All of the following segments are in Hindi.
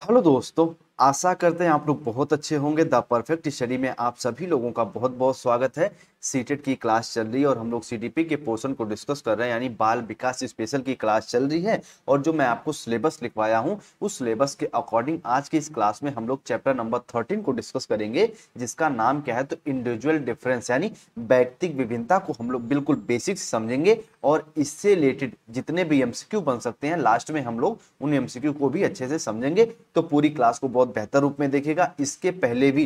हेलो दोस्तों। आशा करते हैं आप लोग बहुत अच्छे होंगे। द परफेक्ट स्टडी में आप सभी लोगों का बहुत बहुत स्वागत है। सीटेट की क्लास चल रही है और हम लोग सीडीपी के पोर्शन को डिस्कस कर रहे हैं, यानी बाल विकास स्पेशल की क्लास चल रही है। और जो मैं आपको सिलेबस लिखवाया हूं उस सिलेबस के अकॉर्डिंग आज की इस क्लास में हम लोग चैप्टर नंबर 13 को डिस्कस करेंगे, जिसका नाम क्या है तो इंडिविजुअल डिफरेंस, यानी व्यक्तिगत विभिन्नता को हम लोग बिल्कुल बेसिक से समझेंगे। और इससे रिलेटेड जितने भी एमसीक्यू बन सकते हैं लास्ट में हम लोग उन एमसीक्यू को भी अच्छे से समझेंगे। तो पूरी क्लास को बहुत बेहतर रूप में देखेगा। इसके पहले भी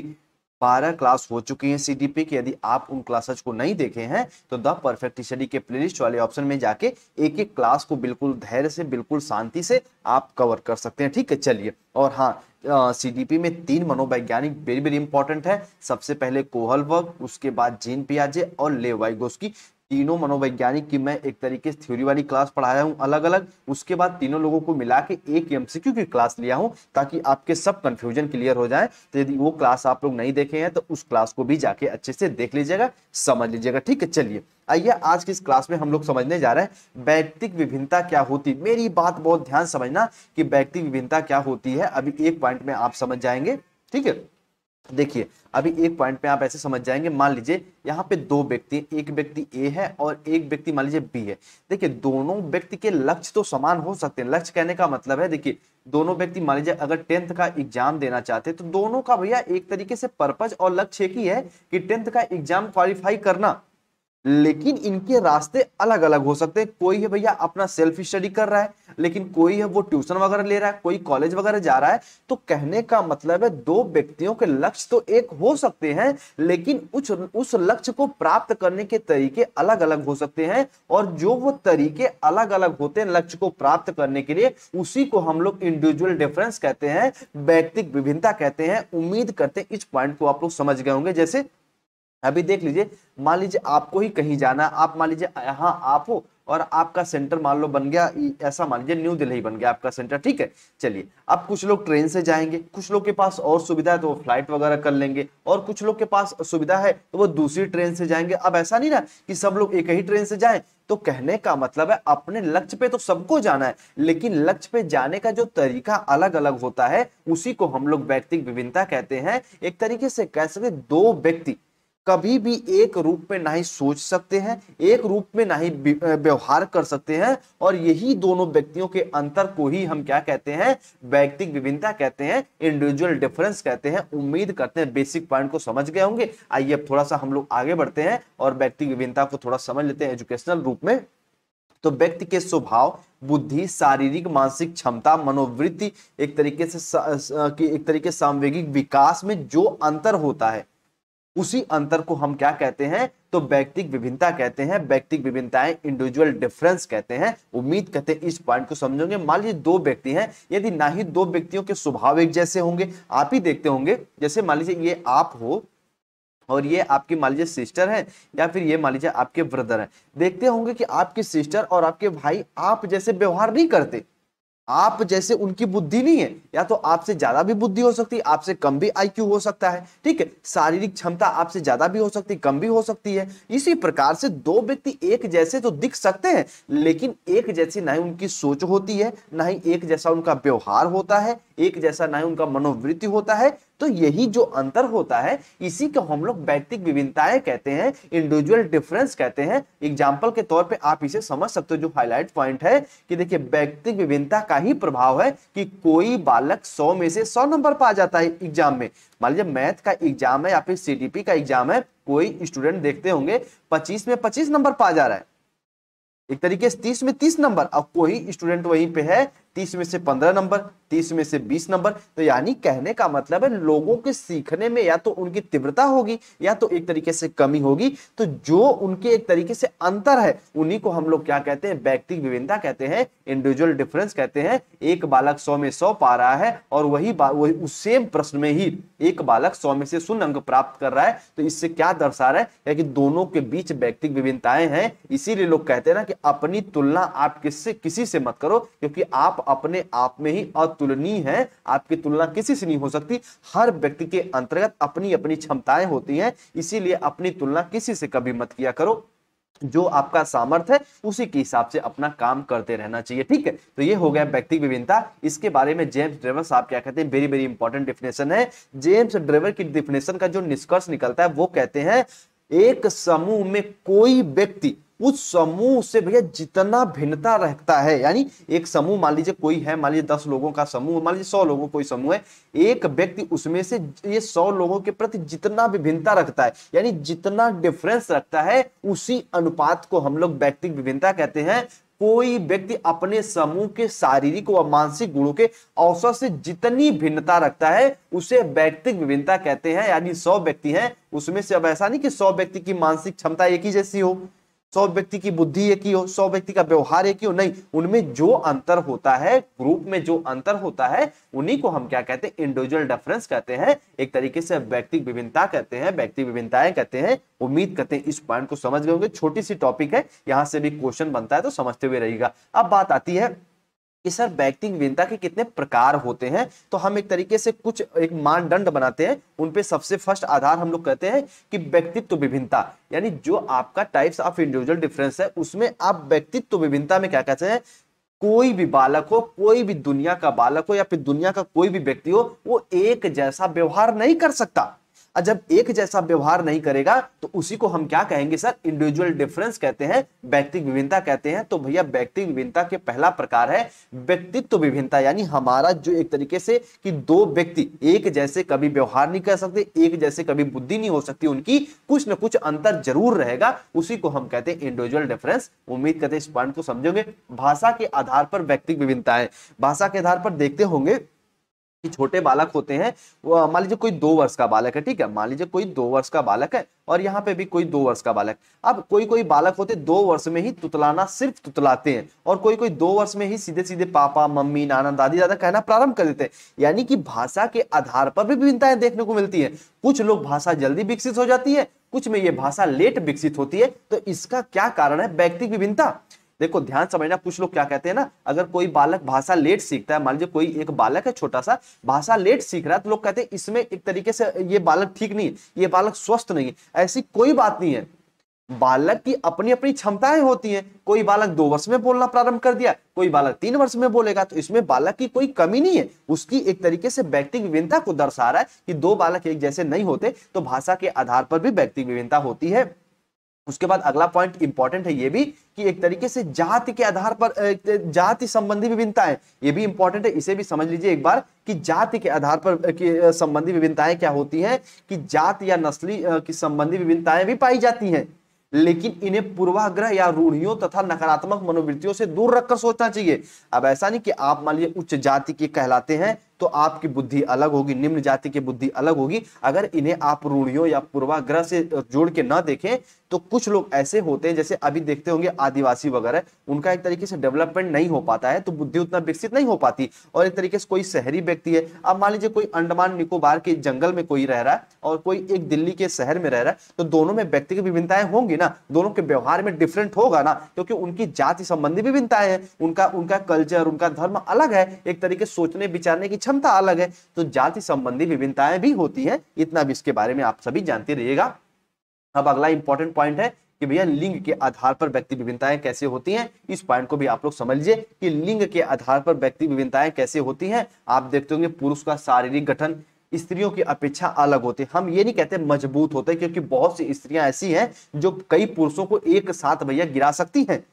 12 क्लास हो चुकी हैं सीडीपी की। यदि आप उन क्लासेस को नहीं देखे हैं तो द परफेक्ट स्टडी के प्लेलिस्ट वाले ऑप्शन में जाके एक एक क्लास को बिल्कुल धैर्य से, बिल्कुल शांति से आप कवर कर सकते हैं। ठीक है, चलिए। और हाँ, सीडीपी में 3 मनोवैज्ञानिक वेरी वेरी इंपॉर्टेंट है। सबसे पहले कोहलबर्ग, उसके बाद जीन पियाजे और लेव वाइगोस्की। तीनों मनोवैज्ञानिक की मैं एक तरीके से थ्योरी वाली क्लास पढ़ाया हूं अलग अलग। उसके बाद तीनों लोगों को मिला के एक एमसीक्यू की क्लास लिया हूं ताकि आपके सब कंफ्यूजन क्लियर हो जाए। तो यदि वो क्लास आप लोग नहीं देखे हैं तो उस क्लास को भी जाके अच्छे से देख लीजिएगा, समझ लीजिएगा। ठीक है, चलिए। आइए आज की इस क्लास में हम लोग समझने जा रहे हैं व्यक्तिगत विभिन्नता क्या होती है। मेरी बात बहुत ध्यान समझना कि व्यक्तिगत विभिन्नता क्या होती है। अभी एक पॉइंट में आप समझ जाएंगे। ठीक है, देखिए अभी एक पॉइंट पे आप ऐसे समझ जाएंगे। मान लीजिए यहाँ पे दो व्यक्ति, एक व्यक्ति ए है और एक व्यक्ति मान लीजिए बी है। देखिए दोनों व्यक्ति के लक्ष्य तो समान हो सकते हैं। लक्ष्य कहने का मतलब है, देखिए दोनों व्यक्ति मान लीजिए अगर 10th का एग्जाम देना चाहते हैं तो दोनों का भैया एक तरीके से पर्पज और लक्ष्य एक ही है कि 10th का एग्जाम क्वालिफाई करना। लेकिन इनके रास्ते अलग अलग हो सकते हैं। कोई है भैया अपना सेल्फ स्टडी कर रहा है, लेकिन कोई है वो ट्यूशन वगैरह ले रहा है, कोई कॉलेज वगैरह जा रहा है। तो कहने का मतलब है दो व्यक्तियों के लक्ष्य तो एक हो सकते हैं, लेकिन उस लक्ष्य को प्राप्त करने के तरीके अलग अलग हो सकते हैं। और जो वो तरीके अलग अलग होते हैं लक्ष्य को प्राप्त करने के लिए, उसी को हम लोग इंडिविजुअल डिफरेंस कहते हैं, व्यक्तिगत विभिन्नता कहते हैं। उम्मीद करते हैं इस पॉइंट को आप लोग समझ गए होंगे। जैसे अभी देख लीजिए, मान लीजिए आपको ही कहीं जाना है। आप मान लीजिए यहाँ आप हो और आपका सेंटर मान लो बन गया, ऐसा मान लीजिए न्यू दिल्ली बन गया आपका सेंटर। ठीक है, चलिए। अब कुछ लोग ट्रेन से जाएंगे, कुछ लोग के पास और सुविधा है तो वो फ्लाइट वगैरह कर लेंगे, और कुछ लोग के पास सुविधा है तो वो दूसरी ट्रेन से जाएंगे। अब ऐसा नहीं ना कि सब लोग एक ही ट्रेन से जाएं। तो कहने का मतलब है अपने लक्ष्य पे तो सबको जाना है, लेकिन लक्ष्य पे जाने का जो तरीका अलग अलग होता है उसी को हम लोग व्यक्तिगत विभिन्नता कहते हैं। एक तरीके से कह सकते दो व्यक्ति कभी भी एक रूप में नहीं सोच सकते हैं, एक रूप में नहीं व्यवहार कर सकते हैं। और यही दोनों व्यक्तियों के अंतर को ही हम क्या कहते हैं, व्यक्तिगत विभिन्नता कहते हैं, इंडिविजुअल डिफरेंस कहते हैं। उम्मीद करते हैं बेसिक पॉइंट को समझ गए होंगे। आइए अब थोड़ा सा हम लोग आगे बढ़ते हैं और व्यक्तिगत विभिन्नता को थोड़ा समझ लेते हैं एजुकेशनल रूप में। तो व्यक्ति के स्वभाव, बुद्धि, शारीरिक मानसिक क्षमता, मनोवृत्ति, एक तरीके से सामवेगिक विकास में जो अंतर होता है उसी अंतर को हम क्या कहते हैं तो व्यक्तिगत विभिन्नता कहते हैं। व्यक्तिगत विभिन्नताएं इंडिविजुअल डिफरेंस कहते हैं। उम्मीद करते हैं इस पॉइंट को समझोगे। मान लीजिए दो व्यक्ति हैं, यदि ना ही दो व्यक्तियों के स्वभाव एक जैसे होंगे, आप ही देखते होंगे। जैसे मान लीजिए ये आप हो और ये आपकी मान लीजिए सिस्टर है, या फिर ये मान लीजिए आपके ब्रदर है। देखते होंगे कि आपकी सिस्टर और आपके भाई आप जैसे व्यवहार नहीं करते, आप जैसे उनकी बुद्धि नहीं है। या तो आपसे ज्यादा भी बुद्धि हो सकती है, आपसे कम भी आईक्यू हो सकता है। ठीक है, शारीरिक क्षमता आपसे ज्यादा भी हो सकती है, कम भी हो सकती है। इसी प्रकार से दो व्यक्ति एक जैसे तो दिख सकते हैं, लेकिन एक जैसी ना ही उनकी सोच होती है, ना ही एक जैसा उनका व्यवहार होता है, एक जैसा ना ही उनका मनोवृत्ति होता है। तो यही जो अंतर होता है इसी को हम लोग व्यक्तिगत विभिन्नताएं कहते हैं, इंडिविजुअल डिफरेंस कहते हैं। एग्जाम्पल के तौर पे आप इसे समझ सकते हो। जो हाईलाइट पॉइंट है कि देखिए व्यक्तिगत विभिन्नता का ही प्रभाव है कि कोई बालक 100 में से 100 नंबर पा जाता है एग्जाम में। मान लीजिए मैथ का एग्जाम है या फिर सीडीपी का एग्जाम है, कोई स्टूडेंट देखते होंगे 25 में 25 नंबर पा जा रहा है, एक तरीके से 30 में 30 नंबर। अब कोई स्टूडेंट वहीं पे है 30 में से 15 नंबर, 30 में से 20 नंबर। तो यानी कहने का मतलब है लोगों के सीखने में या तो उनकी तीव्रता होगी या तो एक तरीके से कमी होगी। तो जो उनके एक तरीके से अंतर है उन्हीं को हम लोग क्या कहते हैं, व्यक्तिगत विभिन्नता कहते हैं, इंडिविजुअल डिफरेंस कहते हैं। एक बालक 100 में 100 पा रहा है और वही उस सेम प्रश्न में ही एक बालक 100 में से 0 अंक प्राप्त कर रहा है। तो इससे क्या दर्शा रहा है कि दोनों के बीच व्यक्तिगत विभिन्नताएं हैं। इसीलिए लोग कहते हैं ना कि अपनी तुलना आप किसी से मत करो, क्योंकि आप अपने आप में ही अतुलनीय है। आपकी तुलना किसी से नहीं हो सकती। हर व्यक्ति के अंतर्गत अपनी अपनी क्षमताएं होती हैं, इसीलिए अपनी तुलना किसी से कभी मत किया करो। जो आपका सामर्थ्य है उसी के हिसाब से अपना काम करते रहना चाहिए। ठीक है, तो ये हो गया व्यक्तिगत विभिन्नता। इसके बारे में जेम्स ड्रेवर साहब क्या कहते हैं, वेरी वेरी इंपॉर्टेंट डेफिनेशन है। जेम्स ड्रेवर की डेफिनेशन का जो निष्कर्ष निकलता है वो कहते हैं एक समूह में कोई व्यक्ति उस समूह से भैया जितना भिन्नता रखता है, यानी एक समूह मान लीजिए कोई है, मान लीजिए 10 लोगों का समूह, मान लीजिए 100 लोगों कोई समूह है, एक व्यक्ति उसमें से ये 100 लोगों के प्रति जितना विभिन्नता रखता है, यानी जितना डिफरेंस रखता है, उसी अनुपात को हम लोग व्यक्तिगत विभिन्नता कहते हैं। कोई व्यक्ति अपने समूह के शारीरिक व मानसिक गुणों के औसत से जितनी भिन्नता रखता है उसे व्यक्तिगत विभिन्नता कहते हैं। यानी 100 व्यक्ति हैं, उसमें से अब ऐसा नहीं कि 100 व्यक्ति की मानसिक क्षमता एक ही जैसी हो, 100 व्यक्ति की बुद्धि एक ही हो, 100 व्यक्ति का व्यवहार एक ही हो, नहीं, उनमें जो अंतर होता है, ग्रुप में जो अंतर होता है, उन्हीं को हम क्या कहते हैं, इंडिविजुअल डिफरेंस कहते हैं। एक तरीके से व्यक्तिगत विभिन्नता कहते हैं, व्यक्तिगत विभिन्नताएं कहते हैं। उम्मीद करते हैं इस पॉइंट को समझ गए होंगे। छोटी सी टॉपिक है, यहां से भी क्वेश्चन बनता है तो समझते हुए रहिएगा। अब बात आती है कि सर व्यक्तिगत विभिन्नता के कितने प्रकार होते हैं, तो हम एक तरीके से कुछ एक मानदंड बनाते हैं, उन पे सबसे फर्स्ट आधार हम लोग कहते हैं कि व्यक्तित्व विभिन्नता, यानी जो आपका टाइप्स ऑफ इंडिविजुअल डिफरेंस है उसमें आप व्यक्तित्व विभिन्नता में क्या कहते हैं, कोई भी बालक हो, कोई भी दुनिया का बालक हो या फिर दुनिया का कोई भी व्यक्ति हो, वो एक जैसा व्यवहार नहीं कर सकता। और जब एक जैसा व्यवहार नहीं करेगा तो उसी को हम क्या कहेंगे सर, इंडिविजुअल डिफरेंस कहते हैं, व्यक्तिगत विभिन्नता कहते हैं। तो भैया व्यक्तिगत विभिन्नता के पहला प्रकार है व्यक्तित्व विभिन्नता, यानी हमारा जो एक तरीके से कि दो व्यक्ति एक जैसे कभी व्यवहार नहीं कर सकते, एक जैसे कभी बुद्धि नहीं हो सकती, उनकी कुछ न कुछ अंतर जरूर रहेगा, उसी को हम कहते हैं इंडिविजुअल डिफरेंस। उम्मीद करते हैं इस पॉइंट को समझोगे। भाषा के आधार पर व्यक्तिगत विभिन्नता है, भाषा के आधार पर देखते होंगे कि छोटे बालक होते हैं, वो मान लीजिए कोई 2 वर्ष का बालक है, ठीक है, मान लीजिए कोई 2 वर्ष का बालक है और यहाँ पे भी कोई 2 वर्ष का बालक। अब कोई कोई बालक होते 2 वर्ष में ही तुतलाना सिर्फ तुतलाते हैं, और कोई कोई 2 वर्ष में ही सीधे सीधे पापा मम्मी नाना दादी दादा कहना प्रारंभ कर देते हैं। यानी कि भाषा के आधार पर भी विभिन्नताएं देखने को मिलती है। कुछ लोग भाषा जल्दी विकसित हो जाती है, कुछ में ये भाषा लेट विकसित होती है। तो इसका क्या कारण है, व्यक्तिगत विभिन्नता। देखो ध्यान समझना, कुछ लोग क्या कहते हैं ना, अगर कोई बालक भाषा लेट सीखता है, मान लीजिए कोई एक बालक है छोटा सा, भाषा लेट सीख रहा है, तो लोग कहते हैं इसमें एक तरीके से ये बालक ठीक नहीं है, ये बालक स्वस्थ नहीं है। ऐसी कोई बात नहीं है, बालक की अपनी अपनी क्षमताएं होती हैं। कोई बालक 2 वर्ष में बोलना प्रारंभ कर दिया, कोई बालक 3 वर्ष में बोलेगा, तो इसमें बालक की कोई कमी नहीं है। उसकी एक तरीके से व्यक्तिगत विभिन्नता को दर्शा रहा है कि 2 बालक एक जैसे नहीं होते। तो भाषा के आधार पर भी व्यक्तिगत विभिन्नता होती है। उसके बाद अगला पॉइंट इंपॉर्टेंट है ये भी कि एक तरीके से जाति के आधार पर जाति संबंधी विभिन्नताएं, ये भी इंपॉर्टेंट है, इसे भी समझ लीजिए एक बार कि जाति के आधार पर संबंधी विभिन्नताएं क्या होती हैं, कि जाति या नस्ली की संबंधी विभिन्नताएं भी पाई जाती हैं, लेकिन इन्हें पूर्वाग्रह या रूढ़ियों तथा नकारात्मक मनोवृत्तियों से दूर रखकर सोचना चाहिए। अब ऐसा नहीं कि आप मान लीजिए उच्च जाति के कहलाते हैं तो आपकी बुद्धि अलग होगी, निम्न जाति की बुद्धि अलग होगी। अगर इन्हें आप रूढ़ियों या पूर्वाग्रह से जोड़ के ना देखें तो कुछ लोग ऐसे होते हैं, जैसे अभी देखते होंगे आदिवासी वगैरह, उनका एक तरीके से डेवलपमेंट नहीं हो पाता है, तो बुद्धि उतना विकसित नहीं हो पाती। और एक तरीके से कोई शहरी व्यक्ति है, अब मान लीजिए कोई अंडमान निकोबार के जंगल में कोई रह रहा है और कोई एक दिल्ली के शहर में रह रहा है, तो दोनों में व्यक्तिगत विभिन्नताएं होंगी ना, दोनों के व्यवहार में डिफरेंट होगा ना, क्योंकि उनकी जाति संबंधी विभिन्नताएं हैं, उनका कल्चर, उनका धर्म अलग है, एक तरीके से सोचने विचारने की क्षमता अलग है। तो जाति संबंधी विभिन्नताएं भी होती हैं, इतना भी इसके बारे में आप सभी जानते रहिएगा। अब अगला इंपॉर्टेंट पॉइंट है कि भैया लिंग के आधार पर व्यक्ति विभिन्नताएं कैसे होती हैं। इस पॉइंट को भी आप लोग समझ लीजिए कि लिंग के आधार पर व्यक्ति विभिन्नताएं कैसे होती हैं। आप देखते होंगे पुरुष का शारीरिक गठन स्त्रियों की अपेक्षा अलग होते हैं। हम ये नहीं कहते मजबूत होते, क्योंकि बहुत सी स्त्रियां ऐसी हैं जो कई पुरुषों को एक साथ भैया गिरा सकती हैं।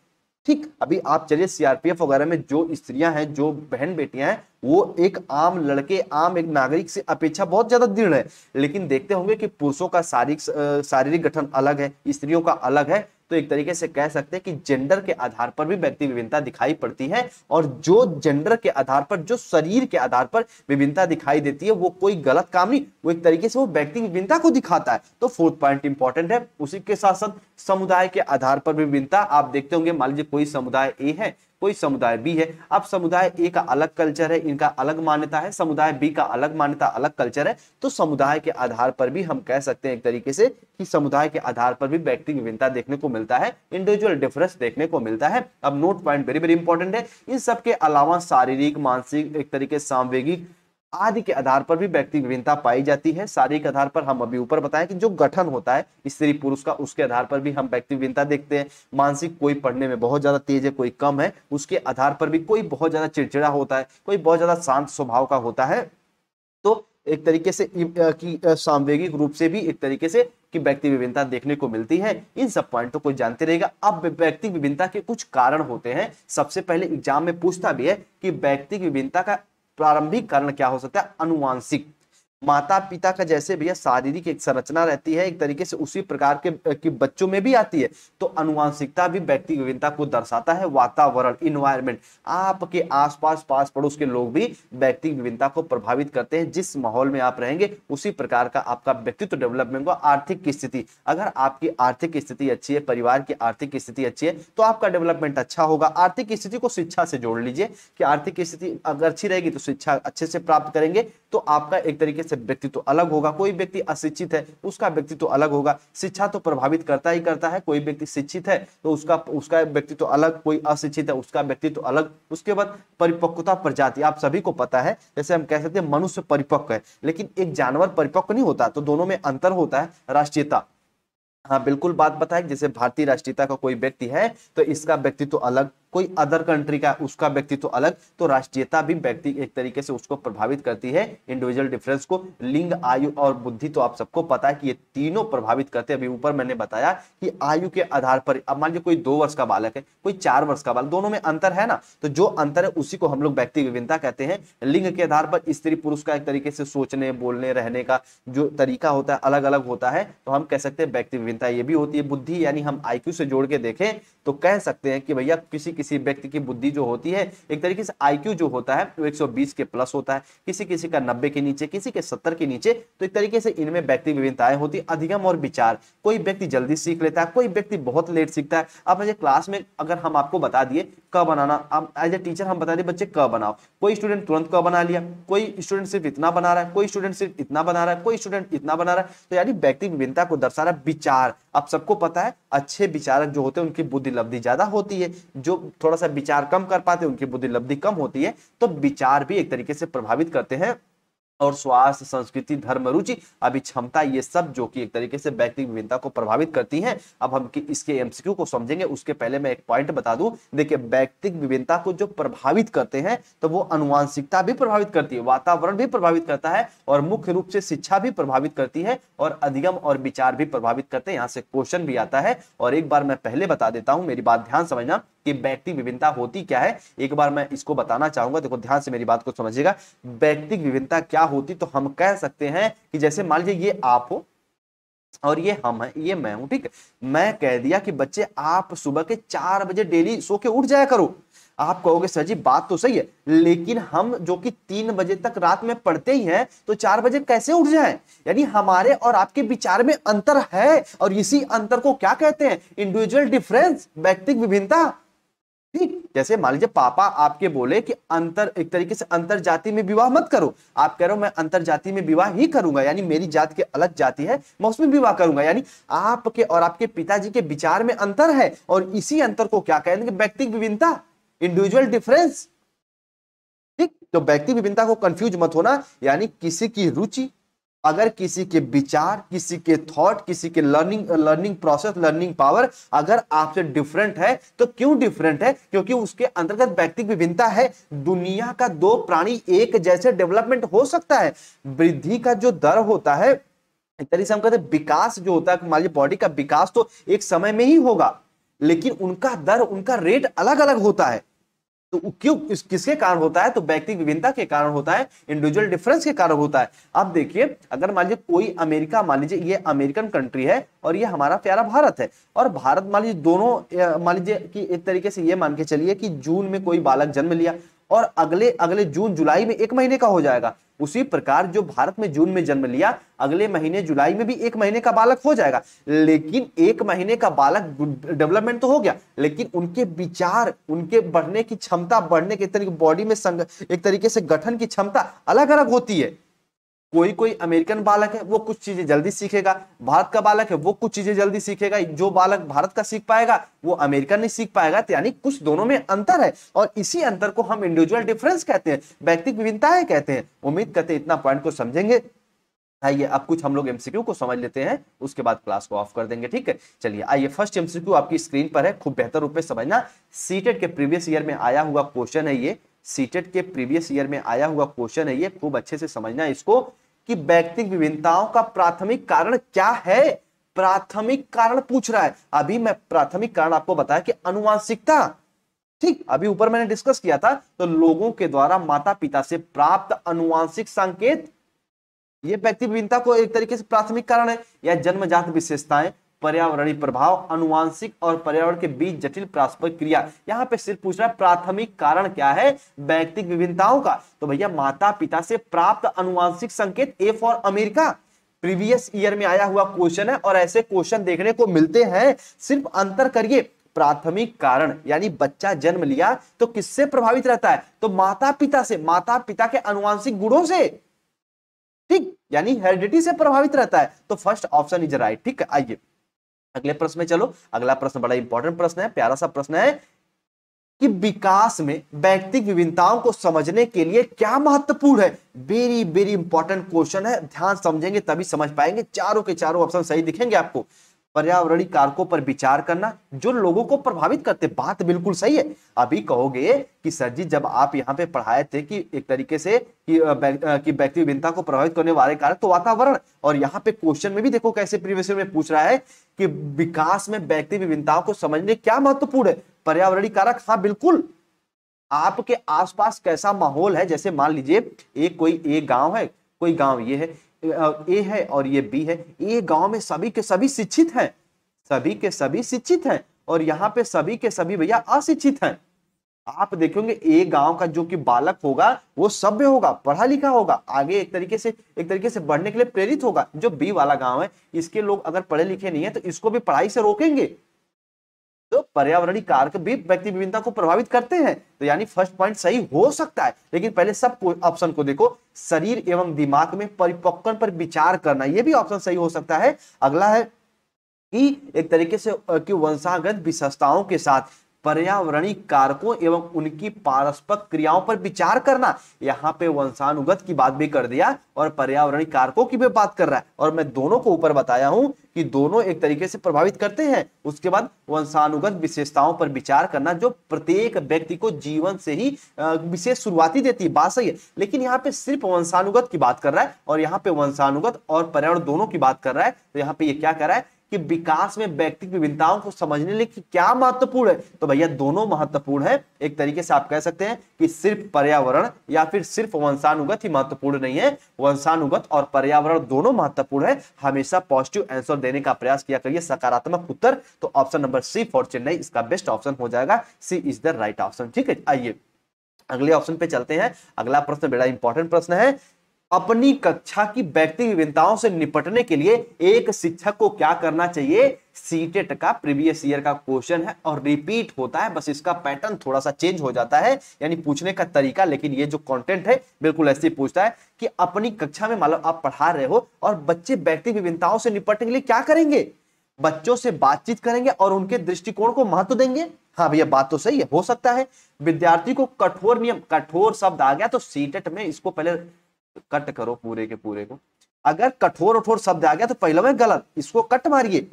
ठीक, अभी आप चलिए सीआरपीएफ वगैरह में जो स्त्रियां हैं, जो बहन बेटियां हैं, वो एक आम लड़के, आम एक नागरिक से अपेक्षा बहुत ज्यादा दृढ़ है। लेकिन देखते होंगे कि पुरुषों का शारीरिक गठन अलग है, स्त्रियों का अलग है। तो एक तरीके से कह सकते हैं कि जेंडर के आधार पर भी व्यक्ति विभिन्नता दिखाई पड़ती है, और जो जेंडर के आधार पर, जो शरीर के आधार पर विभिन्नता दिखाई देती है, वो कोई गलत काम नहीं, वो एक तरीके से वो व्यक्ति विभिन्नता को दिखाता है। तो 4th पॉइंट इंपॉर्टेंट है। उसी के साथ साथ समुदाय के आधार पर विभिन्नता आप देखते होंगे, मान लीजिए कोई समुदाय ए है, कोई समुदाय बी है। अब समुदाय ए का अलग कल्चर है, इनका अलग मान्यता है, समुदाय बी का अलग मान्यता, अलग कल्चर है। तो समुदाय के आधार पर भी हम कह सकते हैं एक तरीके से कि समुदाय के आधार पर भी व्यक्तिगत विभिन्नता देखने को मिलता है, इंडिविजुअल डिफरेंस देखने को मिलता है। अब note point very very important है। इन सब के अलावा शारीरिक, मानसिक, एक तरीके से सांवेगिक आदि के आधार पर भी व्यक्तिगत विभिन्नता पाई जाती है। शारीरिक आधार पर हम अभी ऊपर बताएं कि जो गठन होता है स्त्री पुरुष का, उसके आधार पर भी हम व्यक्तिगत विभिन्नता देखते हैं। मानसिक, कोई पढ़ने में बहुत ज्यादा तेज है, कोई कम है, उसके आधार पर भी कोई बहुत ज्यादा चिड़चिड़ा होता है, कोई बहुत ज्यादा शांत स्वभाव का होता है। तो एक तरीके से सामवेगिक रूप से भी एक तरीके से कि व्यक्ति विभिन्नता देखने को मिलती है। इन सब पॉइंटों को जानते रहेगा। अब व्यक्ति विभिन्नता के कुछ कारण होते हैं। सबसे पहले एग्जाम में पूछता भी है कि व्यक्ति विभिन्नता का प्रारंभिक कारण क्या हो सकता है? अनुवांशिक। माता पिता का जैसे भैया शारीरिक एक संरचना रहती है, एक तरीके से उसी प्रकार के बच्चों में भी आती है। तो अनुवांशिकता भी व्यक्ति विभिन्नता को दर्शाता है। वातावरण, इन्वायरमेंट, आपके आसपास पास पड़ोस के लोग भी व्यक्ति विभिन्नता को प्रभावित करते हैं। जिस माहौल में आप रहेंगे उसी प्रकार का आपका व्यक्तित्व डेवलपमेंट होगा। आर्थिक स्थिति, अगर आपकी आर्थिक स्थिति अच्छी है, परिवार की आर्थिक स्थिति अच्छी है, तो आपका डेवलपमेंट अच्छा होगा। आर्थिक स्थिति को शिक्षा से जोड़ लीजिए कि आर्थिक स्थिति अगर अच्छी रहेगी तो शिक्षा अच्छे से प्राप्त करेंगे, तो आपका एक तरीके से व्यक्तित्व अलग होगा। कोई व्यक्ति अशिक्षित है, उसका व्यक्तित्व अलग होगा। शिक्षा तो प्रभावित करता ही करता है। कोई व्यक्ति शिक्षित है तो उसका व्यक्तित्व अलग, कोई अशिक्षित है उसका व्यक्तित्व अलग। उसके बाद परिपक्वता प्रजाति, आप सभी को पता है, जैसे हम कह सकते हैं मनुष्य परिपक्व है, लेकिन एक जानवर परिपक्व नहीं होता, तो दोनों में अंतर होता है। राष्ट्रीयता, हाँ बिल्कुल बात बताए, जैसे भारतीय राष्ट्रीयता का कोई व्यक्ति है तो इसका व्यक्तित्व अलग, कोई अदर कंट्री का उसका व्यक्तित्व अलग। तो राष्ट्रीयता भी व्यक्ति एक तरीके से उसको प्रभावित करती है, इंडिविजुअल डिफरेंस को। लिंग, आयु और बुद्धि तो आप सबको पता है कि ये तीनों प्रभावित करते हैं। अभी ऊपर मैंने बताया कि आयु के आधार पर, अब मान लीजिए कोई 2 वर्ष का बालक है, कोई 4 वर्ष का बालक, दोनों में अंतर है ना, तो जो अंतर है उसी को हम लोग व्यक्ति विभिन्नता कहते हैं। लिंग के आधार पर स्त्री पुरुष का एक तरीके से सोचने, बोलने, रहने का जो तरीका होता है अलग अलग होता है, तो हम कह सकते हैं व्यक्ति विभिन्नता ये भी होती है। बुद्धि, यानी हम आईक्यू से जोड़ के देखें तो कह सकते हैं कि भैया किसी किसी व्यक्ति की बुद्धि जो होती है, एक तरीके से आईक्यू जो होता है वो 120 के प्लस होता है, किसी किसी का 90 के नीचे, किसी के 70 के नीचे। तो एक तरीके से इनमें व्यक्ति विभिन्नताएं होती है। अधिगम और विचार, कोई व्यक्ति जल्दी सीख लेता है, कोई व्यक्ति बहुत लेट सीखता है। अब मुझे क्लास में अगर हम आपको बता दिए क बनाना, अब एज ए टीचर हम बता दिए बच्चे क बनाओ, कोई स्टूडेंट तुरंत क बना लिया, कोई स्टूडेंट सिर्फ इतना बना रहा है, कोई स्टूडेंट सिर्फ इतना बना रहा है, कोई स्टूडेंट इतना बना रहा है। तो यानी व्यक्ति विभिन्नता को दर्शा रहा है। विचार, आप सबको पता है अच्छे विचारक जो होते हैं उनकी बुद्धि लब्धि ज्यादा होती है, जो थोड़ा सा विचार कम कर पाते हैं उनकी बुद्धि लब्धि कम होती है। तो विचार भी एक तरीके से प्रभावित करते हैं। और स्वास्थ्य, संस्कृति, धर्म, रुचि, अभी क्षमता, ये सब जो कि एक तरीके से व्यक्तिगत विभिन्नता को प्रभावित करती हैं। अब हम इसके एमसीक्यू को समझेंगे उसके पहले मैं एक पॉइंट बता दूं। देखिए, व्यक्तिगत विभिन्नता को जो प्रभावित करते हैं तो वो अनुवांशिकता भी प्रभावित करती है, वातावरण भी प्रभावित करता है, और मुख्य रूप से शिक्षा भी प्रभावित करती है, और अधिगम और विचार भी प्रभावित करते हैं। यहाँ से क्वेश्चन भी आता है। और एक बार मैं पहले बता देता हूं, मेरी बात ध्यान समझना कि व्यक्तिगत विभिन्नता होती क्या है। एक बार मैं इसको बताना चाहूंगा, देखो ध्यान से मेरी बात को समझिएगा। व्यक्तिगत विभिन्नता क्या होती, तो हम कह सकते हैं कि जैसे मान लीजिए ये आप हो और ये हम है, ये मैं हूं, ठीक है। मैं कह दिया कि बच्चे आप सुबह के 4 बजे डेली सो के उठ जाया करो। आप कहोगे सर जी बात तो सही है, लेकिन हम जो कि 3 बजे तक रात में पढ़ते ही हैं, तो 4 बजे कैसे उठ जाएं? यानी हमारे और आपके विचार में अंतर है, और इसी अंतर को क्या कहते हैं? इंडिविजुअल डिफरेंस, व्यक्तिगत विभिन्नता। ठीक, जैसे मान लीजिए पापा आपके बोले कि अंतर, एक तरीके से अंतर जाति में विवाह मत करो, आप कह रहे हो मैं अंतर जाति में विवाह ही करूंगा, यानी मेरी जात के अलग जाति है मैं उसमें विवाह करूंगा। यानी आपके और आपके पिताजी के विचार में अंतर है, और इसी अंतर को क्या कहेंगे? व्यक्तिगत विभिन्नता, इंडिविजुअल डिफरेंस। ठीक, तो व्यक्तिगत विभिन्नता को कंफ्यूज मत होना, यानी किसी की रुचि, अगर किसी के विचार, किसी के थॉट, किसी के लर्निंग प्रोसेस, लर्निंग पावर अगर आपसे डिफरेंट है, तो क्यों डिफरेंट है? क्योंकि उसके अंतर्गत व्यक्तिगत विभिन्नता है। दुनिया का 2 प्राणी एक जैसे डेवलपमेंट हो सकता है। वृद्धि का जो दर होता है, एक तरीके से हम कहते हैं विकास जो होता है, मान लीजिए बॉडी का विकास तो एक समय में ही होगा, लेकिन उनका दर, उनका रेट अलग अलग होता है। तो क्यों, किसके कारण होता है? तो व्यक्तिगत विभिन्नता के कारण होता है, इंडिविजुअल डिफरेंस के कारण होता है। अब देखिए, अगर मान लीजिए कोई अमेरिका, मान लीजिए ये अमेरिकन कंट्री है और ये हमारा प्यारा भारत है, और भारत मान लीजिए दोनों, मान लीजिए कि एक तरीके से ये मान के चलिए कि जून में कोई बालक जन्म लिया और अगले जून जुलाई में 1 महीने का हो जाएगा। उसी प्रकार जो भारत में जून में जन्म लिया, अगले महीने जुलाई में भी 1 महीने का बालक हो जाएगा। लेकिन 1 महीने का बालक डेवलपमेंट तो हो गया, लेकिन उनके विचार, उनके बढ़ने की क्षमता, बढ़ने के तरीके, बॉडी में एक तरीके से गठन की क्षमता अलग अलग होती है। कोई कोई अमेरिकन बालक है वो कुछ चीजें जल्दी सीखेगा, भारत का बालक है वो कुछ चीजें जल्दी सीखेगा, जो बालक भारत का सीख पाएगा वो अमेरिकन नहीं सीख पाएगा। तो यानी कुछ दोनों में अंतर है और इसी अंतर को हम इंडिविजुअल डिफरेंस कहते हैं, व्यक्तिगत विभिन्नताएं कहते हैं। उम्मीद करते हैं इतना पॉइंट को समझेंगे। आइए अब कुछ हम लोग एमसीक्यू को समझ लेते हैं, उसके बाद क्लास को ऑफ कर देंगे, ठीक है। चलिए आइए, फर्स्ट एमसीक्यू आपकी स्क्रीन पर है, खूब बेहतर रूप में समझना। सीटेट के प्रीवियस ईयर में आया हुआ क्वेश्चन है ये, सीटेट के प्रीवियस ईयर में आया हुआ क्वेश्चन है ये, खूब अच्छे से समझना इसको कि व्यक्तिगत विभिन्नताओं का प्राथमिक कारण क्या है। प्राथमिक कारण पूछ रहा है। अभी मैं प्राथमिक कारण आपको बताया कि अनुवांशिकता, ठीक, अभी ऊपर मैंने डिस्कस किया था, तो लोगों के द्वारा माता पिता से प्राप्त अनुवांशिक संकेत, ये व्यक्ति विभिन्नता को एक तरीके से प्राथमिक कारण है। या जन्मजात विशेषताएं, पर्यावरणीय प्रभाव, अनुवांशिक और पर्यावरण के बीच जटिल पारस्परिक क्रिया। यहां पे सिर्फ पूछ रहा है प्राथमिक कारण क्या है व्यक्तिगत विभिन्नताओं का, तो भैया माता पिता से प्राप्त अनुवांशिक संकेत, A for America. Previous year में आया हुआ क्वेश्चन है और ऐसे क्वेश्चन देखने को मिलते हैं। सिर्फ अंतर करिए, प्राथमिक कारण यानी बच्चा जन्म लिया तो किससे प्रभावित रहता है, तो माता पिता से, माता पिता के अनुवांशिक गुणों से, ठीक, यानी हेरिडिटी से प्रभावित रहता है। तो फर्स्ट ऑप्शन इज राइट, ठीक है। आइए अगले प्रश्न में चलो। अगला प्रश्न बड़ा इंपॉर्टेंट प्रश्न है, प्यारा सा प्रश्न है कि विकास में व्यक्तिगत विभिन्नताओं को समझने के लिए क्या महत्वपूर्ण है। वेरी वेरी इंपॉर्टेंट क्वेश्चन है, ध्यान समझेंगे तभी समझ पाएंगे। चारों के चारों ऑप्शन सही दिखेंगे आपको। पर्यावरणीय कारकों पर विचार करना जो लोगों को प्रभावित करते, बात बिल्कुल सही है। अभी कहोगे कि सर जी जब आप यहाँ पे पढ़ाए थे कि एक तरीके से कि व्यक्ति विभिन्नता को प्रभावित करने वाले कारक तो वातावरण, और यहाँ पे क्वेश्चन में भी देखो कैसे प्रीवियस में पूछ रहा है कि विकास में व्यक्ति विभिन्नताओं को समझने क्या महत्वपूर्ण है, पर्यावरणीय कारक। हाँ बिल्कुल, आपके आसपास कैसा माहौल है, जैसे मान लीजिए एक गांव है, कोई गांव ये है, ए है और ये बी है। ए गांव में सभी के सभी शिक्षित हैं, सभी के सभी शिक्षित हैं, और यहाँ पे सभी के सभी भैया अशिक्षित हैं। आप देखेंगे ए गांव का जो कि बालक होगा वो सभ्य होगा, पढ़ा लिखा होगा, आगे एक तरीके से बढ़ने के लिए प्रेरित होगा। जो बी वाला गांव है इसके लोग अगर पढ़े लिखे नहीं है तो इसको भी पढ़ाई से रोकेंगे। तो पर्यावरणीय कारक भी व्यक्ति विभिन्नता को प्रभावित करते हैं। तो यानी फर्स्ट पॉइंट सही हो सकता है, लेकिन पहले सब ऑप्शन को देखो। शरीर एवं दिमाग में परिपक्वता पर विचार करना, यह भी ऑप्शन सही हो सकता है। अगला है कि एक तरीके से कि वंशागत विशेषताओं के साथ पर्यावरणीय कारकों एवं उनकी पारस्परिक क्रियाओं पर विचार करना। यहाँ पे वंशानुगत की बात भी कर दिया और पर्यावरणीय कारकों की भी बात कर रहा है, और मैं दोनों को ऊपर बताया हूं कि दोनों एक तरीके से प्रभावित करते हैं। उसके बाद वंशानुगत विशेषताओं पर विचार करना जो प्रत्येक व्यक्ति को जीवन से ही विशेष शुरुआती देती है, बात सही है। लेकिन यहाँ पे सिर्फ वंशानुगत की बात कर रहा है और यहाँ पे वंशानुगत और पर्यावरण दोनों की बात कर रहा है। तो यहाँ पे ये क्या कर रहा है कि विकास में व्यक्तिगत विभिन्नताओं को समझने लिए क्या महत्वपूर्ण है, तो भैया दोनों महत्वपूर्ण है। एक तरीके से आप कह सकते हैं कि सिर्फ पर्यावरण या फिर सिर्फ वंशानुगत ही महत्वपूर्ण नहीं है, वंशानुगत और पर्यावरण दोनों महत्वपूर्ण है। हमेशा पॉजिटिव आंसर देने का प्रयास किया करिए, सकारात्मक उत्तर। तो option number C for Chennai इसका बेस्ट ऑप्शन हो जाएगा, C is the right option, ठीक है। आइए अगले ऑप्शन पे चलते हैं। अगला प्रश्न बड़ा इंपॉर्टेंट प्रश्न है, अपनी कक्षा की व्यक्तिगत विभिन्नताओं से निपटने के लिए एक शिक्षक को क्या करना चाहिए। सीटेट का प्रीवियस ईयर का क्वेश्चन है और रिपीट होता है, बस इसका पैटर्न थोड़ा सा चेंज हो जाता है, यानी पूछने का तरीका, लेकिन ये जो कंटेंट है बिल्कुल ऐसे ही पूछता है कि अपनी कक्षा में मान लो आप पढ़ा रहे हो और बच्चे व्यक्तिगत विभिन्नताओं से निपटने के लिए क्या करेंगे, बच्चों से बातचीत करेंगे और उनके दृष्टिकोण को महत्व देंगे। हाँ भैया बात तो सही है, हो सकता है। विद्यार्थी को कठोर नियम, कठोर शब्द आ गया तो सीटेट में इसको पहले कट करो पूरे के पूरे को। अगर कठोर शब्द आ गया तो पहले में गलत, इसको कट मारिए।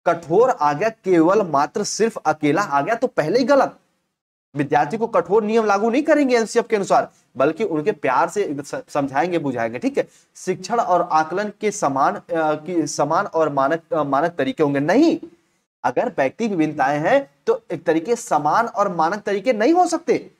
कठोर आ गया केवल मात्र सिर्फ अकेला आ गया तो पहले ही गलत। विद्यार्थी को कठोर नियम लागू नहीं करेंगे एलसीएफ के अनुसार, बल्कि उनके प्यार से समझाएंगे बुझाएंगे, ठीक है। शिक्षण और आकलन के समान और मानक तरीके होंगे, नहीं। अगर व्यक्तिगत विभिन्नताएं हैं तो एक तरीके समान और मानक तरीके नहीं हो सकते।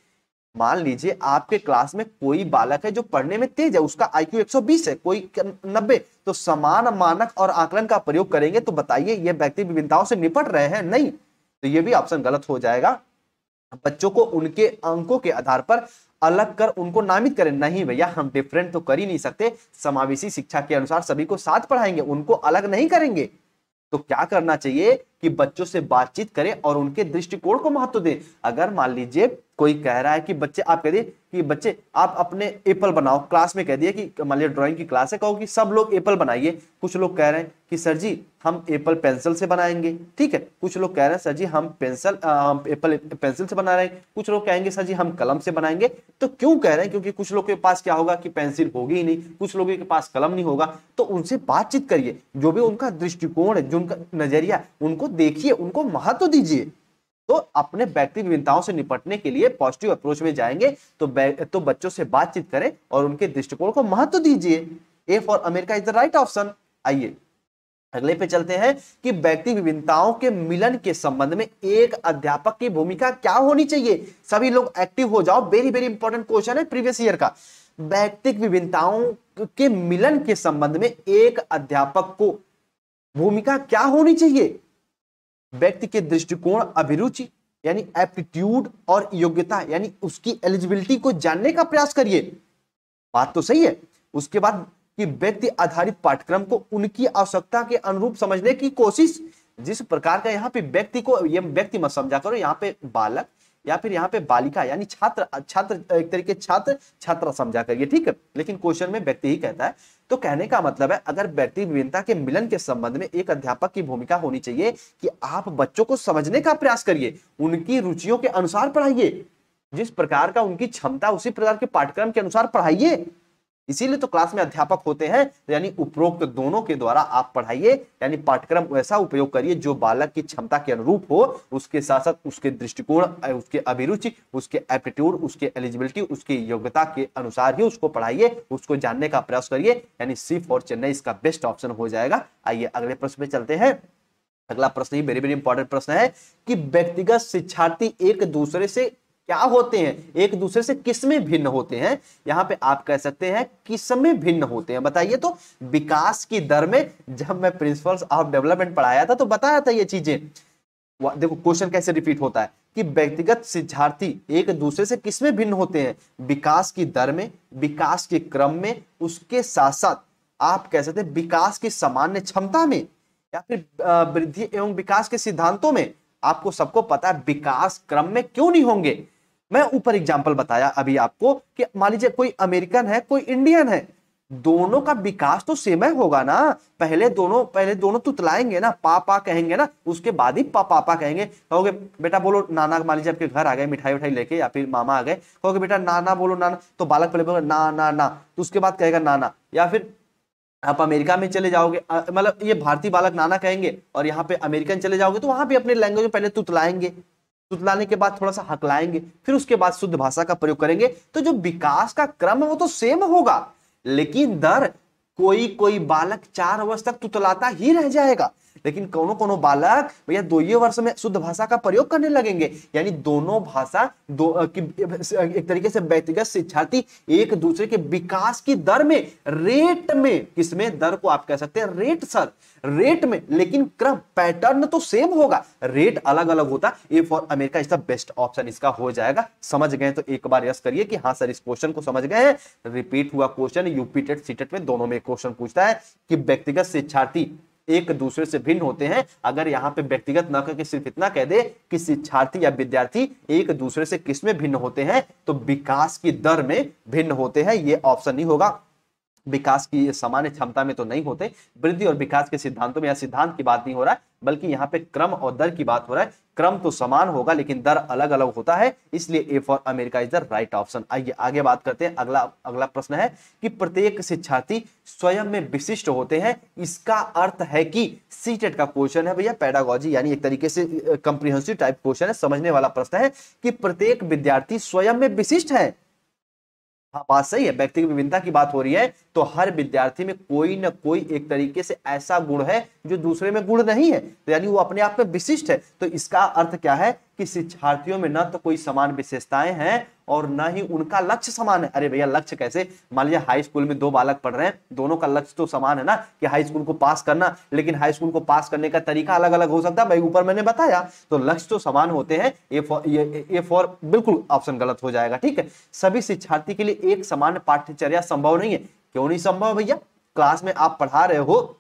मान लीजिए आपके क्लास में कोई बालक है जो पढ़ने में तेज है, उसका आईक्यू 120 है, कोई 90, तो समान मानक और आकलन का प्रयोग करेंगे तो बताइए ये व्यक्तिगत विभिन्नताओं से निपट रहे हैं, नहीं। तो ये भी ऑप्शन गलत हो जाएगा। बच्चों को उनके अंकों के आधार पर अलग कर उनको नामित करें, नहीं भैया हम डिफरेंट तो कर ही नहीं सकते। समावेशी शिक्षा के अनुसार सभी को साथ पढ़ाएंगे, उनको अलग नहीं करेंगे। तो क्या करना चाहिए कि बच्चों से बातचीत करें और उनके दृष्टिकोण को महत्व दें। अगर मान लीजिए कोई कह रहा है कि बच्चे, आप कह दिए कि बच्चे आप अपने एप्पल बनाओ, क्लास में कह दिए कि मान लीजिए ड्राइंग की क्लास है, कहो कि सब लोग एप्पल बनाइए। कुछ लोग कह रहे हैं कि सर जी हम एप्पल पेंसिल से बनाएंगे, ठीक है। कुछ लोग कह रहे हैं सर जी हम एप्पल पेंसिल से बना रहे हैं। कुछ लोग कहेंगे सर जी हम कलम से बनाएंगे। तो क्यों कह रहे हैं? क्योंकि कुछ लोग के पास क्या होगा कि पेंसिल होगी ही नहीं, कुछ लोगों के पास कलम नहीं होगा। तो उनसे बातचीत करिए, जो भी उनका दृष्टिकोण है, जो उनका नजरिया, उनको देखिए, उनको महत्व दीजिए। तो अपने व्यक्तिगत विभिन्नताओं से निपटने के लिए पॉजिटिव अप्रोच में जाएंगे तो बच्चों से बातचीत करें और उनके दृष्टिकोण को महत्व दीजिए। A for America is the right option. आइए अगले पे चलते हैं कि व्यक्ति विभिन्नताओं के मिलन के संबंध में एक अध्यापक की भूमिका क्या होनी चाहिए। सभी लोग एक्टिव हो जाओ, वेरी वेरी इंपॉर्टेंट क्वेश्चन है प्रीवियस ईयर का। व्यक्तिगत विभिन्नताओं के मिलन के संबंध में एक अध्यापक को भूमिका क्या होनी चाहिए? व्यक्ति के दृष्टिकोण, अभिरुचि यानी एप्टीट्यूड और योग्यता यानी उसकी एलिजिबिलिटी को जानने का प्रयास करिए। बात तो सही है। उसके बाद कि व्यक्ति आधारित पाठ्यक्रम को उनकी आवश्यकता के अनुरूप समझने की कोशिश। जिस प्रकार का यहाँ पे व्यक्ति को, ये व्यक्ति मत समझा करो, यहाँ पे बालक या फिर यहाँ पे बालिका यानी छात्र एक तरीके छात्रा समझा करिए, ठीक है। लेकिन क्वेश्चन में व्यक्ति ही कहता है। तो कहने का मतलब है अगर व्यक्ति विभिन्नता के मिलन के संबंध में एक अध्यापक की भूमिका होनी चाहिए कि आप बच्चों को समझने का प्रयास करिए, उनकी रुचियों के अनुसार पढ़ाइए, जिस प्रकार का उनकी क्षमता उसी प्रकार के पाठ्यक्रम के अनुसार पढ़ाइए। इसीलिए तो क्लास में अध्यापक होते हैं। यानी उपरोक्त दोनों के द्वारा आप पढ़ाइए, यानी पाठ्यक्रम वैसा उपयोग करिए जो बालक की क्षमता के अनुरूप हो, उसके साथ साथ उसके दृष्टिकोण, उसके अभिरुचि, उसके एप्टीट्यूड, उसके एलिजिबिलिटी, उसकी योग्यता के अनुसार ही उसको पढ़ाइए, उसको जानने का प्रयास करिए। यानी सी फॉर चेन्नई इसका बेस्ट ऑप्शन हो जाएगा। आइए अगले प्रश्न पे चलते हैं। अगला प्रश्न ही वेरी वेरी इंपॉर्टेंट प्रश्न है कि व्यक्तिगत शिक्षार्थी एक दूसरे से क्या होते हैं, एक दूसरे से किसमें भिन्न होते हैं। यहां पे आप कह सकते हैं किसमें भिन्न होते हैं, बताइए तो। विकास की दर में, जब मैं प्रिंसिपल्स ऑफ डेवलपमेंट पढ़ाया था तो बताया था ये चीजें। देखो क्वेश्चन कैसे रिपीट होता है कि व्यक्तिगत शिक्षार्थी एक दूसरे से किसमें भिन्न होते हैं? विकास की दर में, विकास के क्रम में, उसके साथ साथ आप कह सकते हैं विकास की सामान्य क्षमता में, या फिर वृद्धि एवं विकास के सिद्धांतों में। आपको सबको पता है विकास क्रम में क्यों नहीं होंगे। मैं ऊपर एग्जांपल बताया अभी आपको कि मान लीजिए कोई अमेरिकन है, कोई इंडियन है, दोनों का विकास तो सेम होगा ना। पहले दोनों तुतलाएंगे ना, पापा कहेंगे ना, उसके बाद ही पापा कहेंगे। कहोगे बेटा बोलो नाना, मान लीजिए आपके घर आ गए मिठाई उठाई लेके, या फिर मामा आ गए, कहोगे बेटा नाना बोलो नाना, तो बालक पहले बोलो ना ना ना, तो उसके बाद कहेगा नाना। या फिर आप अमेरिका में चले जाओगे, मतलब ये भारतीय बालक नाना कहेंगे, और यहाँ पे अमेरिकन चले जाओगे तो वहां पे अपने लैंग्वेज में पहले तुतलाएंगे, तुतलाने के बाद थोड़ा सा हकलाएंगे, फिर उसके बाद शुद्ध भाषा का प्रयोग करेंगे। तो जो विकास का क्रम है वो तो सेम होगा, लेकिन दर, कोई कोई बालक 4 वर्ष तक तुतलाता ही रह जाएगा, लेकिन कोनो कोनो बालक भैया 2 वर्ष में शुद्ध भाषा का प्रयोग करने लगेंगे। यानी दोनों भाषा एक तरीके से व्यक्तिगत शिक्षार्थी एक दूसरे के विकास की दर में, रेट में, किसमें, दर को आप कह सकते हैं रेट सर, रेट में, लेकिन क्रम पैटर्न तो सेम होगा, रेट अलग अलग होता। A for America is the best option इसका हो जाएगा। समझ गए तो एक बार यस करिए कि हाँ सर इस क्वेश्चन को समझ गए हैं। रिपीट हुआ क्वेश्चन, यूपी टेट सीटेट में दोनों में क्वेश्चन पूछता है कि व्यक्तिगत शिक्षार्थी एक दूसरे से भिन्न होते हैं। अगर यहां पे व्यक्तिगत न करके सिर्फ इतना कह दे कि शिक्षार्थी या विद्यार्थी एक दूसरे से किसमें भिन्न होते हैं, तो विकास की दर में भिन्न होते हैं, ये ऑप्शन नहीं होगा। विकास की सामान्य क्षमता में तो नहीं होते, वृद्धि और विकास के सिद्धांतों में, या सिद्धांत की बात नहीं हो रहा है, बल्कि यहाँ पे क्रम और दर की बात हो रहा है। क्रम तो समान होगा लेकिन दर अलग अलग होता है, इसलिए A for America is the right option. आइए आगे बात करते हैं। अगला प्रश्न है कि प्रत्येक शिक्षार्थी स्वयं में विशिष्ट होते हैं। इसका अर्थ है कि सीटेट का क्वेश्चन है भैया, पेडागोजी यानी एक तरीके से कंप्रिहेंसिव टाइप क्वेश्चन है, समझने वाला प्रश्न है कि प्रत्येक विद्यार्थी स्वयं में विशिष्ट है। हाँ बात सही है, व्यक्तिगत विभिन्नता की बात हो रही है तो हर विद्यार्थी में कोई ना कोई एक तरीके से ऐसा गुण है जो दूसरे में गुण नहीं है, तो यानी वो अपने आप में विशिष्ट है। तो इसका अर्थ क्या है कि शिक्षार्थियों में न तो कोई समान विशेषताएं हैं और न ही उनका लक्ष्य समान है। अरे भैया लक्ष्य कैसे, मान लीजिए हाई स्कूल में 2 बालक पढ़ रहे हैं, दोनों का लक्ष्य तो समान है ना कि हाई स्कूल को पास करना, लेकिन हाई स्कूल को पास करने का तरीका अलग अलग हो सकता है, भाई ऊपर मैंने बताया। तो लक्ष्य तो समान होते हैं। ए फॉर बिल्कुल ऑप्शन गलत हो जाएगा, ठीक है। सभी शिक्षार्थी के लिए एक समान पाठ्यचर्या संभव नहीं है। क्यों नहीं संभव भैया, क्लास में आप पढ़ा रहे हो,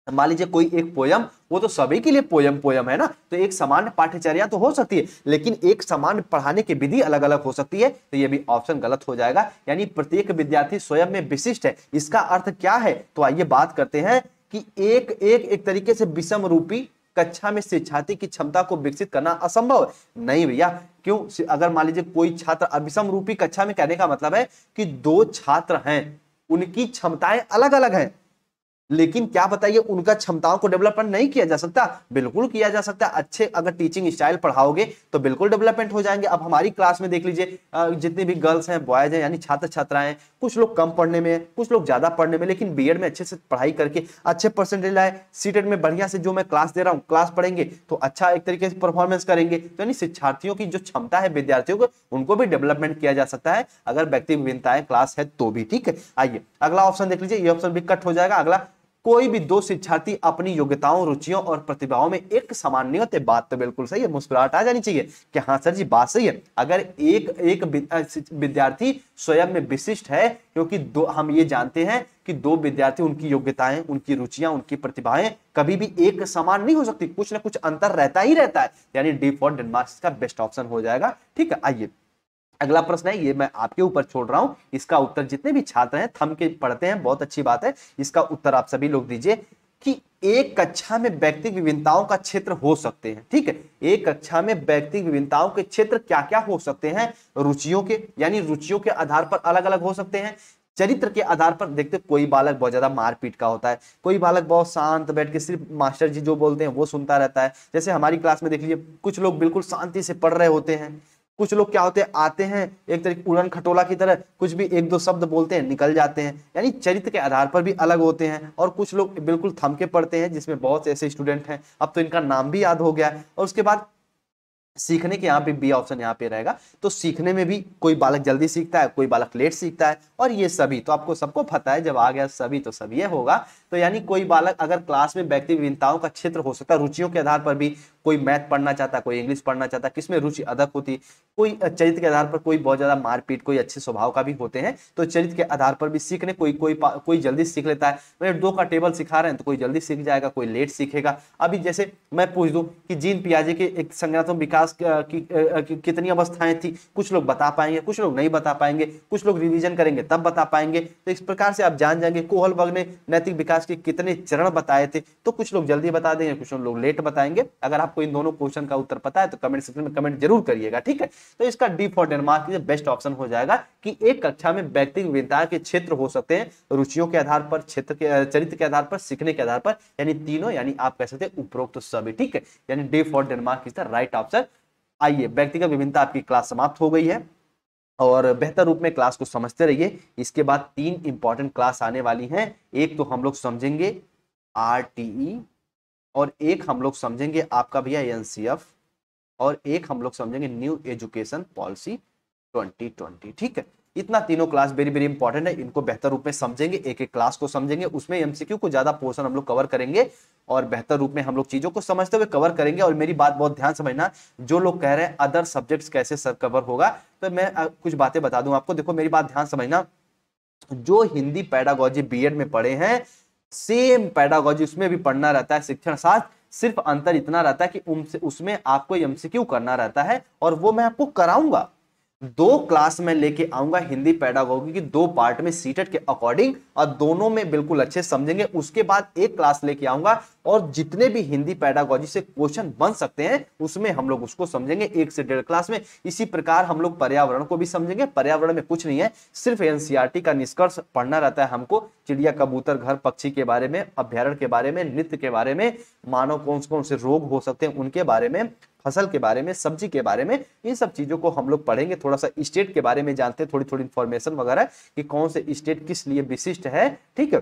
मान लीजिए कोई एक पोयम, वो तो सभी के लिए पोयम पोयम है ना, तो एक सामान्य पाठ्यचर्या तो हो सकती है, लेकिन एक सामान्य पढ़ाने की विधि अलग अलग हो सकती है, तो ये भी ऑप्शन गलत हो जाएगा। यानी प्रत्येक विद्यार्थी स्वयं में विशिष्ट है, इसका अर्थ क्या है? तो आइए बात करते हैं कि एक तरीके से विषम रूपी कक्षा में शिक्षार्थी की क्षमता को विकसित करना असंभव है। नहीं भैया, क्यों? अगर मान लीजिए कोई छात्र अविषम रूपी कक्षा में, कहने का मतलब है कि दो छात्र हैं, उनकी क्षमताएं अलग अलग हैं, लेकिन क्या बताइए उनका क्षमताओं को डेवलपमेंट नहीं किया जा सकता? बिल्कुल किया जा सकता है। अच्छे अगर टीचिंग स्टाइल पढ़ाओगे तो बिल्कुल डेवलपमेंट हो जाएंगे। अब हमारी क्लास में देख लीजिए, जितने भी गर्ल्स हैं, बॉयज हैं, यानी छात्र छात्राएं, कुछ लोग कम पढ़ने में, कुछ लोग ज्यादा पढ़ने में, लेकिन बीएड में अच्छे से पढ़ाई करके अच्छे परसेंटेज लाए, सीटेट में बढ़िया से जो मैं क्लास दे रहा हूँ क्लास पढ़ेंगे तो अच्छा एक तरीके से परफॉर्मेंस करेंगे। तो यानी शिक्षार्थियों की जो क्षमता है विद्यार्थियों को, उनको भी डेवलपमेंट किया जा सकता है अगर व्यक्ति विभिन्नताएं क्लास है तो भी। ठीक है, आइए अगला ऑप्शन देख लीजिए, ये ऑप्शन भी कट हो जाएगा। अगला, कोई भी दो शिक्षार्थी अपनी योग्यताओं, रुचियों और प्रतिभाओं में एक समान नहीं होते। बात तो बिल्कुल सही है, मुस्कुराहट आ जानी चाहिए कि हाँ सर जी बात सही है। अगर एक विद्यार्थी स्वयं में विशिष्ट है, क्योंकि दो, हम ये जानते हैं कि दो विद्यार्थी, उनकी योग्यताएं, उनकी रुचियां, उनकी प्रतिभाएं कभी भी एक समान नहीं हो सकती, कुछ ना कुछ अंतर रहता ही रहता है। यानी डी फॉर डेनमार्क का बेस्ट ऑप्शन हो जाएगा। ठीक है, आइए अगला प्रश्न है, ये मैं आपके ऊपर छोड़ रहा हूं, इसका उत्तर जितने भी छात्र हैं थम के पढ़ते हैं, बहुत अच्छी बात है, इसका उत्तर आप सभी लोग दीजिए कि एक कक्षा में व्यक्तिगत विभिन्नताओं का क्षेत्र हो सकते हैं। ठीक है, एक कक्षा में व्यक्तिगत विभिन्नताओं के क्षेत्र क्या क्या हो सकते हैं? रुचियों के, यानी रुचियों के आधार पर अलग अलग हो सकते हैं। चरित्र के आधार पर देखते, कोई बालक बहुत ज्यादा मारपीट का होता है, कोई बालक बहुत शांत बैठ के सिर्फ मास्टर जी जो बोलते हैं वो सुनता रहता है। जैसे हमारी क्लास में देख लीजिए, कुछ लोग बिल्कुल शांति से पढ़ रहे होते हैं, कुछ लोग क्या होते हैं, आते हैं एक तरीके उड़न खटोला की तरह, कुछ भी एक दो शब्द बोलते हैं निकल जाते हैं। यानी चरित्र के आधार पर भी अलग होते हैं। और कुछ लोग बिल्कुल थम के पढ़ते हैं, जिसमें बहुत ऐसे स्टूडेंट हैं, अब तो इनका नाम भी याद हो गया है। और उसके बाद सीखने के, यहाँ पे बी ऑप्शन यहाँ पे रहेगा, तो सीखने में भी कोई बालक जल्दी सीखता है, कोई बालक लेट सीखता है, और ये सभी तो आपको सबको पता है, जब आ गया सभी तो सभी ये होगा। तो यानी कोई बालक अगर क्लास में व्यक्ति विभिन्नताओं का क्षेत्र हो सकता है, रुचियों के आधार पर भी, कोई मैथ पढ़ना चाहता है, कोई इंग्लिश पढ़ना चाहता है, किसमें रुचि अधिक होती, कोई चरित्र के आधार पर, कोई बहुत ज्यादा मारपीट, कोई अच्छे स्वभाव का भी होते हैं, तो चरित्र के आधार पर भी सीखने, कोई जल्दी सीख लेता है। मैं 2 का टेबल सिखा रहे हैं तो कोई जल्दी सीख जाएगा, कोई लेट सीखेगा। अभी जैसे मैं पूछ दूं कि जीन पियाजे के एक संज्ञानात्मक विकास की कितनी अवस्थाएं थी, कुछ लोग बता पाएंगे, कुछ लोग नहीं बता पाएंगे, कुछ लोग रिवीजन करेंगे तब बता पाएंगे। तो इस प्रकार से आप जान जाएंगे कोहलबर्ग ने नैतिक विकास के कितने चरण बताए थे, तो कुछ लोग जल्दी बता देंगे, कुछ लोग लेट बताएंगे। अगर आपको इन दोनों क्वेश्चन का उत्तर पता है तो कमेंट सेक्शन में कमेंट जरूर करिएगा। ठीक है, तो इसका D for Denmark best option हो जाएगा कि एक कक्षा में व्यक्तिगत विभिन्नता के क्षेत्र हो सकते हैं, रुचियों के आधार पर, क्षेत्र के, चरित्र के आधार पर, सीखने के आधार पर, यानी तीनों, यानी आप कह सकते हैं उपरोक्त तो सभी। ठीक है, यानी D for Denmark is the right option. आइए, व्यक्तिगत विभिन्नता आपकी क्लास समाप्त हो गई है और बेहतर रूप में क्लास को समझते रहिए। इसके बाद 3 इंपॉर्टेंट क्लास आने वाली हैं। एक तो हम लोग समझेंगे आरटीई, और एक हम लोग समझेंगे आपका भैया एनसीएफ, और एक हम लोग समझेंगे न्यू एजुकेशन पॉलिसी 2020। ठीक है, इतना तीनों क्लास वेरी वेरी इंपॉर्टेंट है, इनको बेहतर रूप में समझेंगे, एक एक क्लास को समझेंगे, उसमें एमसीक्यू को ज्यादा पोर्शन हम लोग कवर करेंगे और बेहतर रूप में हम लोग चीजों को समझते हुए कवर करेंगे। और मेरी बात बहुत ध्यान समझना, जो लोग कह रहे हैं अदर सब्जेक्ट्स कैसे सर कवर होगा, तो मैं कुछ बातें बता दूं आपको। देखो मेरी बात ध्यान समझना, जो हिंदी पेडागोजी बीएड में पढ़े हैं, सेम पेडागोजी उसमें भी पढ़ना रहता है, शिक्षण शास्त्र, सिर्फ अंतर इतना रहता है कि उसमें आपको एमसीक्यू करना रहता है, और वो मैं आपको कराऊंगा। 2 क्लास में लेके आऊंगा हिंदी पेडागोजी की, 2 पार्ट में सीटेट के अकॉर्डिंग, और दोनों में बिल्कुल अच्छे समझेंगे। उसके बाद एक क्लास लेके आऊंगा और जितने भी हिंदी पेडागोजी से क्वेश्चन बन सकते हैं उसमें हम लोग उसको समझेंगे 1 से 1.5 क्लास में। इसी प्रकार हम लोग पर्यावरण को भी समझेंगे। पर्यावरण में कुछ नहीं है, सिर्फ एनसीईआरटी का निष्कर्ष पढ़ना रहता है हमको, चिड़िया, कबूतर, घर पक्षी के बारे में, अभ्यारण्य के बारे में, नृत्य के बारे में, मानव कौन कौन से रोग हो सकते हैं उनके बारे में, फसल के बारे में, सब्जी के बारे में, इन सब चीजों को हम लोग पढ़ेंगे। थोड़ा सा स्टेट के बारे में जानते हैं, थोड़ी थोड़ी इंफॉर्मेशन वगैरह कि कौन से स्टेट किस लिए विशिष्ट है। ठीक है,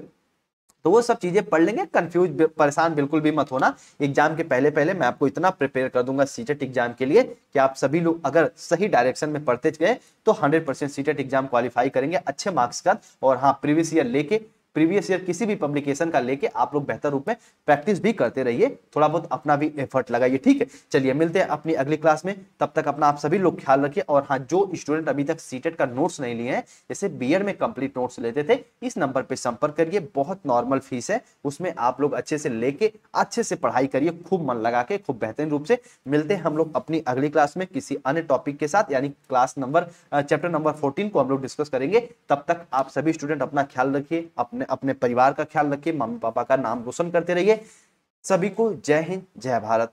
तो वो सब चीजें पढ़ लेंगे। कंफ्यूज, परेशान बिल्कुल भी मत होना। एग्जाम के पहले पहले मैं आपको इतना प्रिपेयर कर दूंगा सीटेट एग्जाम के लिए कि आप सभी लोग अगर सही डायरेक्शन में पढ़ते गए तो 100% सीटेट एग्जाम क्वालिफाई करेंगे अच्छे मार्क्स का। और हाँ, प्रीवियस ईयर लेके प्रीवियस ईयर किसी भी पब्लिकेशन का लेके आप लोग बेहतर रूप में प्रैक्टिस भी करते रहिए, थोड़ा बहुत अपना भी एफर्ट लगाइए, ठीक है। चलिए मिलते हैं अपनी अगली क्लास में, तब तक अपना आप सभी लोग ख्याल रखिए। और हाँ, जो स्टूडेंट अभी तक सीटेट का नोट्स नहीं लिए हैं, जैसे बीएड में कंप्लीट नोट्स लेते थे, इस नंबर पे संपर्क करिए, बहुत नॉर्मल फीस है, उसमें आप लोग अच्छे से लेके अच्छे से पढ़ाई करिए, खूब मन लगा के, खूब बेहतरीन रूप से। मिलते हैं हम लोग अपनी अगली क्लास में किसी अन्य टॉपिक के साथ, यानी क्लास नंबर चैप्टर नंबर 14 को हम लोग डिस्कस करेंगे। तब तक आप सभी स्टूडेंट अपना ख्याल रखिए, अपने अपने परिवार का ख्याल रखिए, मम्मी पापा का नाम रोशन करते रहिए। सभी को जय हिंद, जय भारत।